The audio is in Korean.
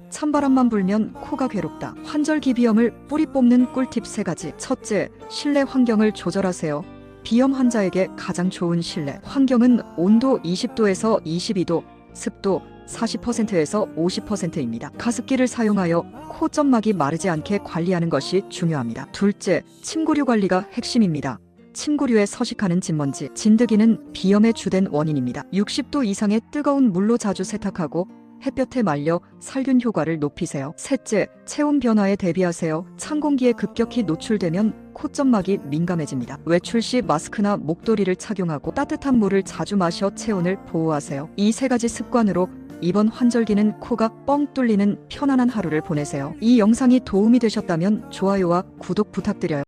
찬바람만 불면 코가 괴롭다. 환절기 비염을 뿌리 뽑는 꿀팁 3가지. 첫째, 실내 환경을 조절하세요. 비염 환자에게 가장 좋은 실내 환경은 온도 20도에서 22도, 습도 40%에서 50%입니다. 가습기를 사용하여 코점막이 마르지 않게 관리하는 것이 중요합니다. 둘째, 침구류 관리가 핵심입니다. 침구류에 서식하는 진먼지, 진드기는 비염의 주된 원인입니다. 60도 이상의 뜨거운 물로 자주 세탁하고 햇볕에 말려 살균 효과를 높이세요. 셋째, 체온 변화에 대비하세요. 찬 공기에 급격히 노출되면 콧점막이 민감해집니다. 외출 시 마스크나 목도리를 착용하고 따뜻한 물을 자주 마셔 체온을 보호하세요. 이 3가지 습관으로 이번 환절기는 코가 뻥 뚫리는 편안한 하루를 보내세요. 이 영상이 도움이 되셨다면 좋아요와 구독 부탁드려요.